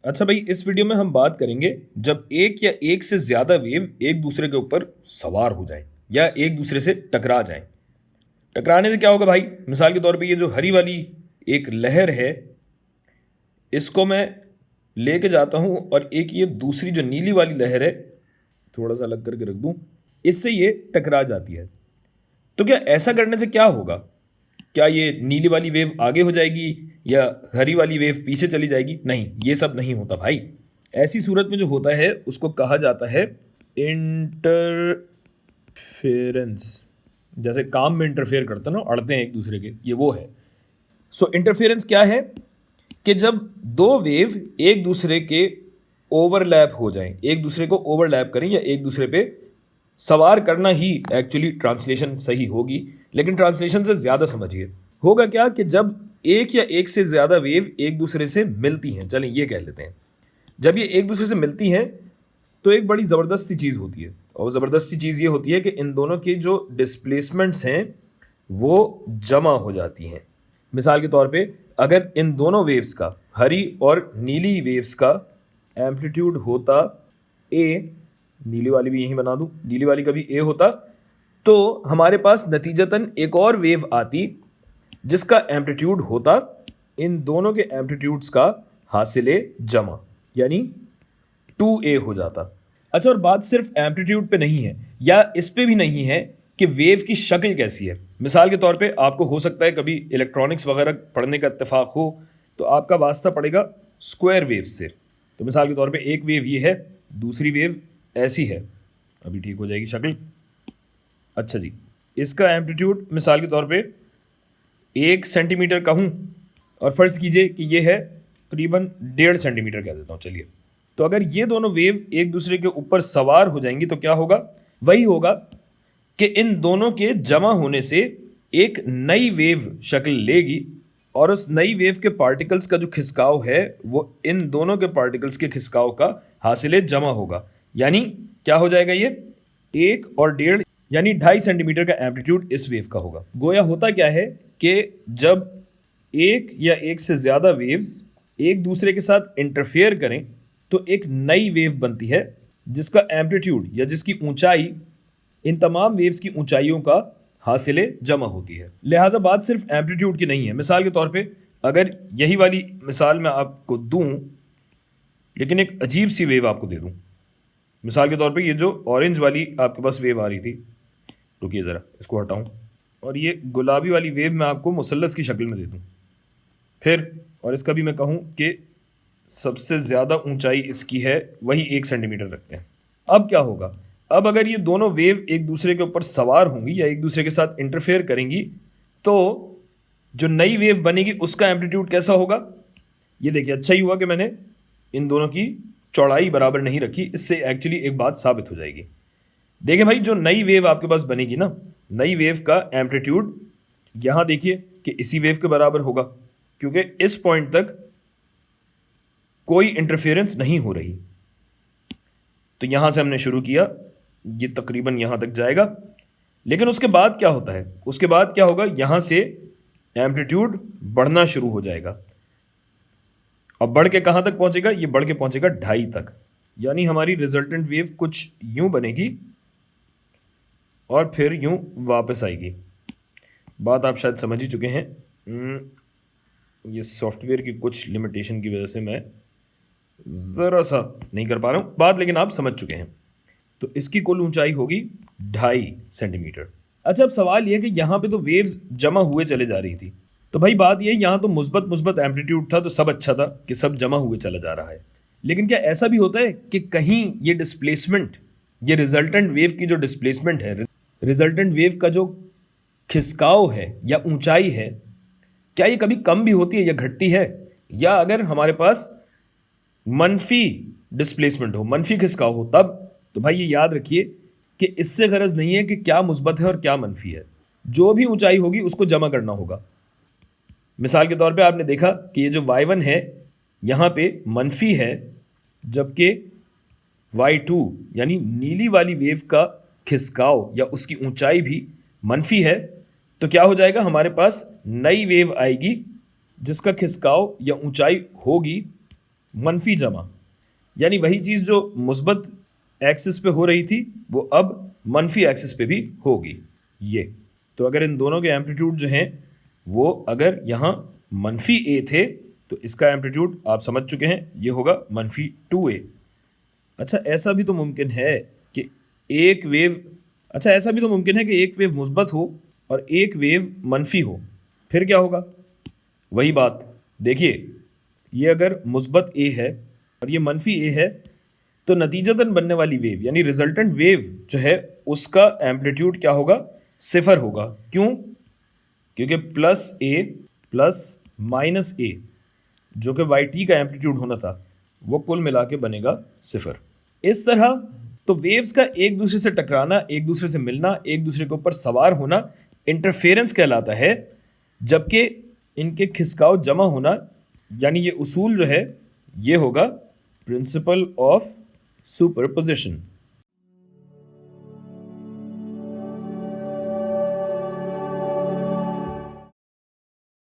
अच्छा भाई, इस वीडियो में हम बात करेंगे जब एक या एक से ज़्यादा वेव एक दूसरे के ऊपर सवार हो जाए या एक दूसरे से टकरा जाए। टकराने से क्या होगा भाई? मिसाल के तौर पे ये जो हरी वाली एक लहर है, इसको मैं लेके जाता हूँ और एक ये दूसरी जो नीली वाली लहर है, थोड़ा सा अलग करके रख दूँ, इससे ये टकरा जाती है। तो क्या ऐसा करने से क्या होगा? क्या ये नीली वाली वेव आगे हो जाएगी या हरी वाली वेव पीछे चली जाएगी? नहीं, ये सब नहीं होता भाई। ऐसी सूरत में जो होता है उसको कहा जाता है इंटरफेरेंस। जैसे काम में इंटरफेयर करते हैं ना, अड़ते हैं एक दूसरे के, ये वो है। सो इंटरफेरेंस क्या है कि जब दो वेव एक दूसरे के ओवरलैप हो जाएं, एक दूसरे को ओवरलैप करें या एक दूसरे पे सवार करना ही एक्चुअली ट्रांसलेशन सही होगी, लेकिन ट्रांसलेशन से ज़्यादा समझिए। होगा क्या कि जब एक या एक से ज़्यादा वेव एक दूसरे से मिलती हैं, चलें ये कह लेते हैं, जब ये एक दूसरे से मिलती हैं तो एक बड़ी ज़बरदस्त सी चीज़ होती है, और ज़बरदस्त सी चीज़ ये होती है कि इन दोनों की जो डिस्प्लेसमेंट्स हैं वो जमा हो जाती हैं। मिसाल के तौर पे अगर इन दोनों वेव्स का, हरी और नीली वेव्स का एम्पलीट्यूड होता ए, नीली वाली भी यहीं बना दूँ, नीली वाली का भी ए होता, तो हमारे पास नतीजतन एक और वेव आती जिसका एम्पलीट्यूड होता इन दोनों के एम्पलीट्यूड्स का हासिले जमा, यानी 2a हो जाता। अच्छा, और बात सिर्फ एम्पलीट्यूड पे नहीं है या इस पे भी नहीं है कि वेव की शक्ल कैसी है। मिसाल के तौर पे आपको हो सकता है कभी इलेक्ट्रॉनिक्स वगैरह पढ़ने का इत्तेफाक हो तो आपका वास्ता पड़ेगा स्क्वायर वेव से। तो मिसाल के तौर पे एक वेव ये है, दूसरी वेव ऐसी है, अभी ठीक हो जाएगी शक्ल। अच्छा जी, इसका एम्पलीट्यूड मिसाल के तौर पे 1 सेंटीमीटर कहूँ और फ़र्ज़ कीजिए कि ये है तकरीबन 1.5 सेंटीमीटर कह देता हूँ, चलिए। तो अगर ये दोनों वेव एक दूसरे के ऊपर सवार हो जाएंगी तो क्या होगा? वही होगा कि इन दोनों के जमा होने से एक नई वेव शक्ल लेगी और उस नई वेव के पार्टिकल्स का जो खिसकाव है वो इन दोनों के पार्टिकल्स के खिसकाव का हासिले जमा होगा। यानी क्या हो जाएगा? ये 1 और 1.5 यानी 2.5 सेंटीमीटर का एम्पलीट्यूड इस वेव का होगा। गोया होता क्या है कि जब एक या एक से ज़्यादा वेव्स एक दूसरे के साथ इंटरफेयर करें तो एक नई वेव बनती है जिसका एम्पलीट्यूड या जिसकी ऊंचाई इन तमाम वेव्स की ऊंचाइयों का हासिले जमा होती है। लिहाजा बात सिर्फ एम्पलीट्यूड की नहीं है। मिसाल के तौर पे अगर यही वाली मिसाल मैं आपको दूं, लेकिन एक अजीब सी वेव आपको दे दूं। मिसाल के तौर पे ये जो ऑरेंज वाली आपके पास वेव आ रही थी, रुकिए ज़रा इसको हटाऊं, और ये गुलाबी वाली वेव मैं आपको मुसल्लस की शक्ल में दे दूं फिर, और इसका भी मैं कहूं कि सबसे ज़्यादा ऊंचाई इसकी है, वही 1 सेंटीमीटर रखते हैं। अब क्या होगा? अब अगर ये दोनों वेव एक दूसरे के ऊपर सवार होंगी या एक दूसरे के साथ इंटरफेयर करेंगी तो जो नई वेव बनेगी उसका एम्पलीट्यूड कैसा होगा? ये देखिए, अच्छा ही हुआ कि मैंने इन दोनों की चौड़ाई बराबर नहीं रखी, इससे एक्चुअली एक बात साबित हो जाएगी। देखिए भाई, जो नई वेव आपके पास बनेगी ना, नई वेव का एम्पलीट्यूड यहाँ देखिए कि इसी वेव के बराबर होगा, क्योंकि इस पॉइंट तक कोई इंटरफेरेंस नहीं हो रही। तो यहां से हमने शुरू किया, ये तकरीबन यहां तक जाएगा, लेकिन उसके बाद क्या होता है? उसके बाद क्या होगा? यहां से एम्पलीट्यूड बढ़ना शुरू हो जाएगा। अब बढ़ के कहां तक पहुंचेगा? ये बढ़ के पहुंचेगा 2.5 तक, यानी हमारी रिजल्टेंट वेव कुछ यूं बनेगी और फिर यूं वापस आएगी। बात आप शायद समझ ही चुके हैं। ये सॉफ्टवेयर की कुछ लिमिटेशन की वजह से मैं ज़रा सा नहीं कर पा रहा हूँ बात, लेकिन आप समझ चुके हैं। तो इसकी कुल ऊंचाई होगी 2.5 सेंटीमीटर। अच्छा, अब सवाल यह कि यहाँ पे तो वेव्स जमा हुए चले जा रही थी, तो भाई बात यह, यहाँ तो मुस्बत मुस्बत एम्पलीट्यूड था तो सब अच्छा था कि सब जमा हुए चला जा रहा है। लेकिन क्या ऐसा भी होता है कि कहीं ये डिस्प्लेसमेंट, ये रिजल्टेंट वेव की जो डिस्प्लेसमेंट है, रिजल्टेंट वेव का जो खिसकाव है या ऊंचाई है, क्या ये कभी कम भी होती है या घटती है? या अगर हमारे पास मनफी डिस्प्लेसमेंट हो, मनफी खिसकाव हो तब? तो भाई ये याद रखिए कि इससे गरज नहीं है कि क्या मुस्बत है और क्या मनफी है, जो भी ऊंचाई होगी उसको जमा करना होगा। मिसाल के तौर पे आपने देखा कि ये जो y1 है यहाँ पे मनफी है, जबकि y2 यानी नीली वाली वेव का खिसकाव या उसकी ऊंचाई भी मनफी है। तो क्या हो जाएगा? हमारे पास नई वेव आएगी जिसका खिसकाव या ऊंचाई होगी मनफी जमा, यानी वही चीज़ जो मुस्बत एक्सिस पे हो रही थी वो अब मनफी एक्सिस पे भी होगी। ये तो अगर इन दोनों के एम्पलीट्यूड जो हैं वो अगर यहाँ मनफी ए थे तो इसका एम्पलीट्यूड आप समझ चुके हैं, ये होगा मनफी 2a। अच्छा ऐसा भी तो मुमकिन है कि एक वेव अच्छा ऐसा भी तो मुमकिन है कि एक वेव मुस्बत हो और एक वेव मनफी हो, फिर क्या होगा? वही बात, देखिए ये अगर मुस्बत ए है और ये मनफी ए है तो नतीजतन बनने वाली वेव यानी रिजल्टेंट वेव जो है उसका एम्पलीट्यूड क्या होगा? सिफर होगा। क्यों? क्योंकि प्लस ए प्लस माइनस ए जो कि वाई टी का एम्पलीट्यूड होना था वो कुल मिला के बनेगा सिफर। इस तरह तो वेव्स का एक दूसरे से टकराना, एक दूसरे से मिलना, एक दूसरे के ऊपर सवार होना इंटरफेरेंस कहलाता है, जबकि इनके खिसकाव जमा होना यानी ये उसूल जो है ये होगा प्रिंसिपल ऑफ सुपरपोजिशन।